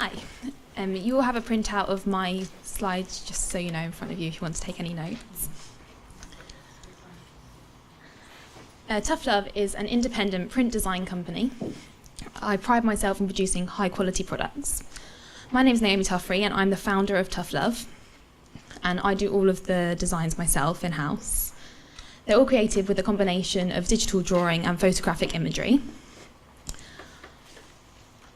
Hi. You will have a printout of my slides, just so you know, in front of you if you want to take any notes. Tough Love is an independent print design company. I pride myself in producing high-quality products. My name is Naomi Tuffery, and I'm the founder of Tough Love. And I do all of the designs myself in-house. They're all created with a combination of digital drawing and photographic imagery.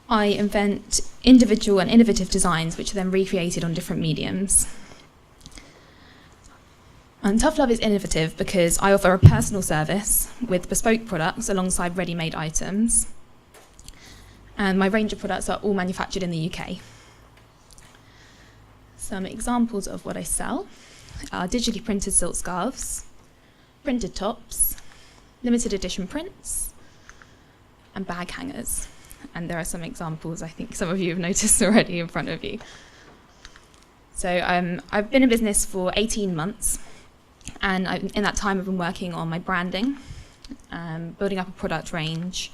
I invent individual and innovative designs which are then recreated on different mediums. And Tough Love is innovative because I offer a personal service with bespoke products alongside ready-made items. And my range of products are all manufactured in the UK. Some examples of what I sell are digitally printed silk scarves, printed tops, limited edition prints, and bag hangers. And there are some examples I think some of you have noticed already in front of you. So I've been in business for 18 months, and in that time I've been working on my branding, building up a product range,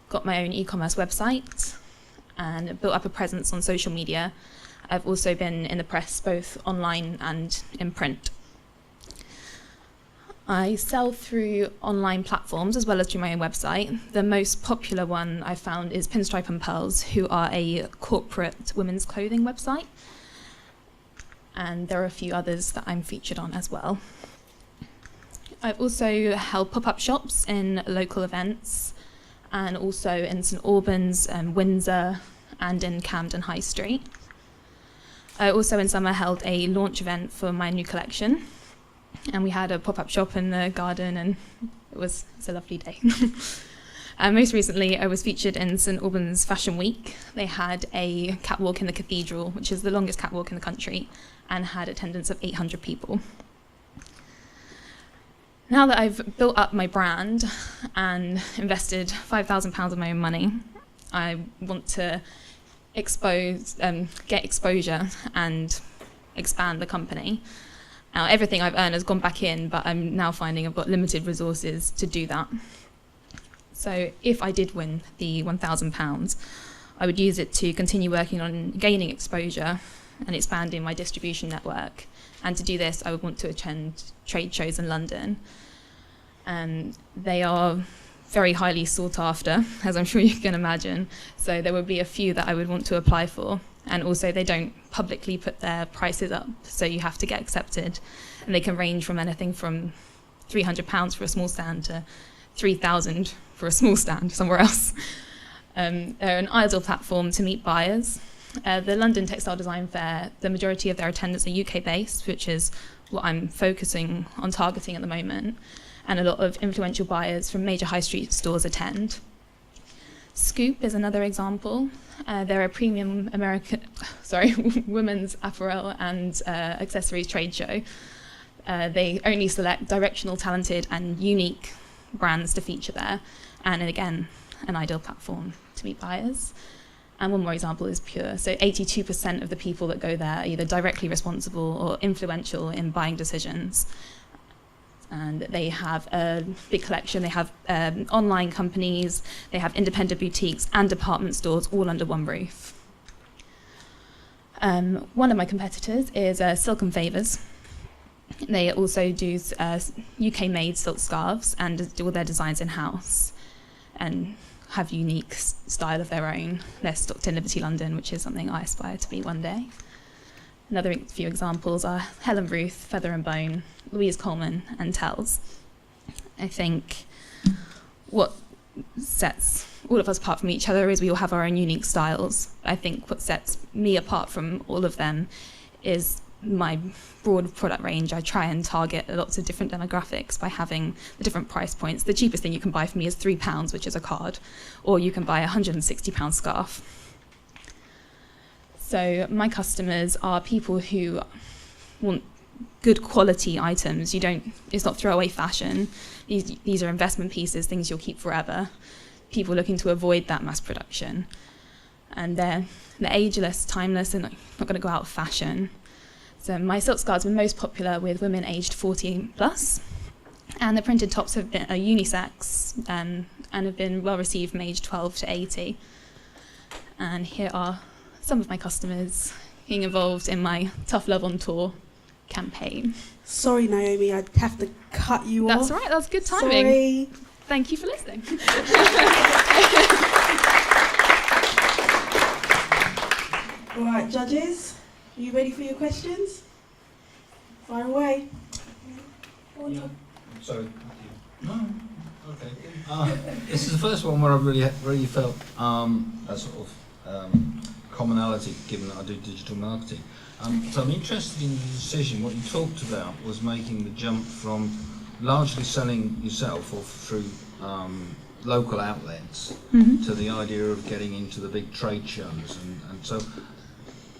got my own e-commerce website, and built up a presence on social media. I've also been in the press, both online and in print. I sell through online platforms as well as through my own website. The most popular one I found is Pinstripe and Pearls, who are a corporate women's clothing website. And there are a few others that I'm featured on as well. I've also held pop-up shops in local events, and also in St Albans, Windsor, and in Camden High Street. I also in summer held a launch event for my new collection, and we had a pop-up shop in the garden, and it's a lovely day. And most recently, I was featured in St Albans Fashion Week. They had a catwalk in the cathedral, which is the longest catwalk in the country, and had attendance of 800 people. Now that I've built up my brand and invested £5,000 of my own money, I want to get exposure and expand the company. Now, everything I've earned has gone back in, but I'm now finding I've got limited resources to do that. So if I did win the £1,000, I would use it to continue working on gaining exposure and expanding my distribution network. And to do this, I would want to attend trade shows in London. And they are very highly sought after, as I'm sure you can imagine. So there would be a few that I would want to apply for. And also they don't publicly put their prices up, so you have to get accepted. And they can range from anything from £300 for a small stand to £3,000 for a small stand somewhere else. They're an ideal platform to meet buyers. The London Textile Design Fair, the majority of their attendants are UK-based, which is what I'm focusing on targeting at the moment. And a lot of influential buyers from major high street stores attend. Scoop is another example. They're a premium women's apparel and accessories trade show. They only select directional, talented, and unique brands to feature there. And again, an ideal platform to meet buyers. And one more example is Pure. So 82% of the people that go there are either directly responsible or influential in buying decisions. And they have a big collection. They have online companies, they have independent boutiques and department stores all under one roof. One of my competitors is Silk & Favours. They also do UK-made silk scarves and do all their designs in-house and have unique style of their own. They're stocked in Liberty London, which is something I aspire to be one day. Another few examples are Helen Ruth, Feather and Bone, Louise Coleman, and Tells. I think what sets all of us apart from each other is we all have our own unique styles. I think what sets me apart from all of them is my broad product range. I try and target lots of different demographics by having the different price points. The cheapest thing you can buy for me is £3, which is a card, or you can buy a £160 scarf. So my customers are people who want good quality items. It's not throwaway fashion. These are investment pieces, things you'll keep forever. People looking to avoid that mass production. And they're ageless, timeless, and not going to go out of fashion. So my silk scarves were most popular with women aged 40 plus. And the printed tops are unisex and have been well received from age 12 to 80. And here are some of my customers being involved in my Tough Love on Tour campaign. Sorry, Naomi, I'd have to cut you off. That's all right, that's good timing. Sorry. Thank you for listening. All right, judges, are you ready for your questions? Fire away. Yeah. Sorry. No. Okay. This is the first one where I've really felt a sort of commonality, given that I do digital marketing. So I'm interested in the decision. What you talked about was making the jump from largely selling yourself or through local outlets to the idea of getting into the big trade shows. And so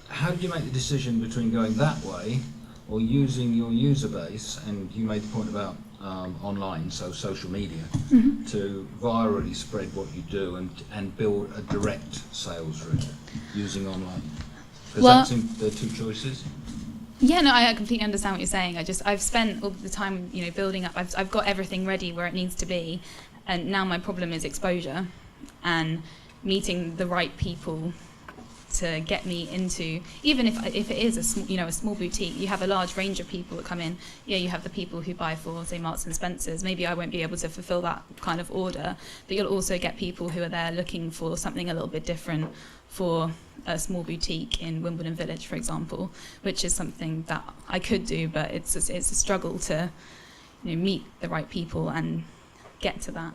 how did you make the decision between going that way or using your user base, and you made the point about online, so social media, to virally spread what you do and build a direct sales route using online? Because that's the two choices. Yeah, no, I completely understand what you're saying. I've spent all the time, building up. I've got everything ready where it needs to be, and now my problem is exposure and meeting the right people to get me into. Even if it is a small boutique, you have a large range of people that come in. Yeah, you have the people who buy for, say, Marks and Spencers. Maybe I won't be able to fulfill that kind of order, but you'll also get people who are there looking for something a little bit different for a small boutique in Wimbledon Village, for example, which is something that I could do, but it's a struggle to meet the right people and get to that.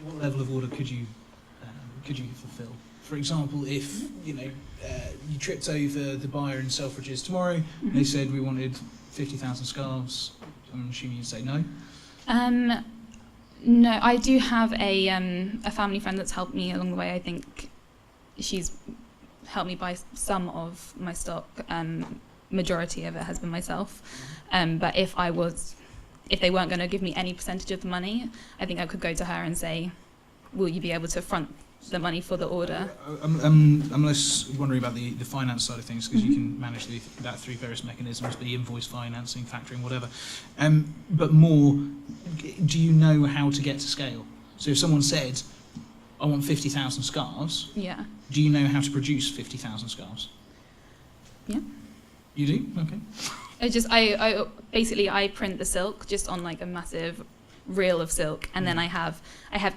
What level of order could you fulfil? For example, if you tripped over the buyer in Selfridges tomorrow, they said we wanted 50,000 scarves, I'm assuming you'd say no. No, I do have a family friend that's helped me along the way. I think she's helped me buy some of my stock. Majority of it has been myself. But if they weren't going to give me any percentage of the money, I think I could go to her and say, will you be able to front the money for the order? I'm less wondering about the finance side of things, because you can manage that through various mechanisms, the invoice financing, factoring, whatever. But more, do you know how to get to scale? So if someone said, I want 50,000 scarves, Yeah. do you know how to produce 50,000 scarves? Yeah. You do? Okay. I basically print the silk just on like a massive reel of silk, and then I have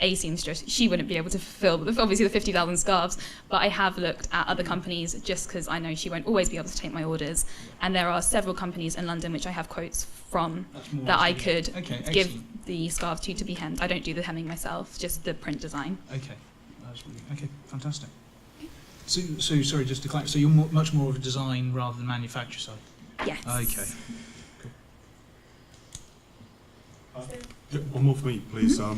a seamstress. She wouldn't be able to fulfill obviously the 50,000 scarves, but I have looked at other companies just because I know she won't always be able to take my orders, and there are several companies in London which I have quotes from that I could give the scarves to be hemmed. I don't do the hemming myself, just the print design. Okay, that's really okay. Fantastic. So sorry, just to clarify. So you're much more of a design rather than manufacture side. Yes. Okay. One more for me, please. You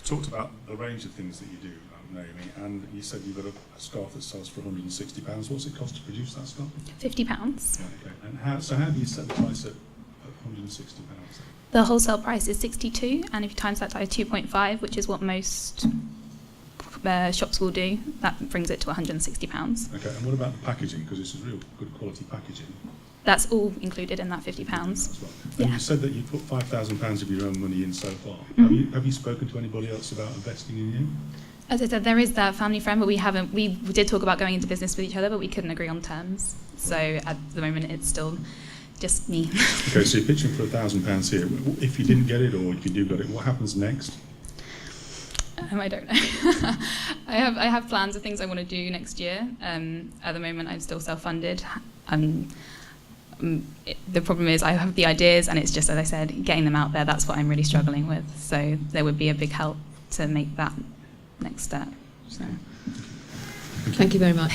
talked about the range of things that you do, Naomi, and you said you've got a scarf that sells for £160. What's it cost to produce that scarf? £50. Yeah, okay. And how do you set the price at £160? The wholesale price is 62, and if you times that by 2.5, which is what most shops will do, that brings it to £160. Okay, and what about the packaging? Because it's a real good quality packaging. That's all included in that £50. That's right. And Yeah. you said that you put £5,000 of your own money in so far. Have you spoken to anybody else about investing in you? As I said, there is that family friend, but we did talk about going into business with each other, but we couldn't agree on terms. So at the moment, it's still just me. Okay, so you're pitching for £1,000 here. If you didn't get it, or if you do get it, what happens next? I don't know. I have plans of things I want to do next year. At the moment, I'm still self-funded. The problem is I have the ideas, and it's just, as I said, getting them out there. That's what I'm really struggling with. So there would be a big help to make that next step. So. Thank you very much.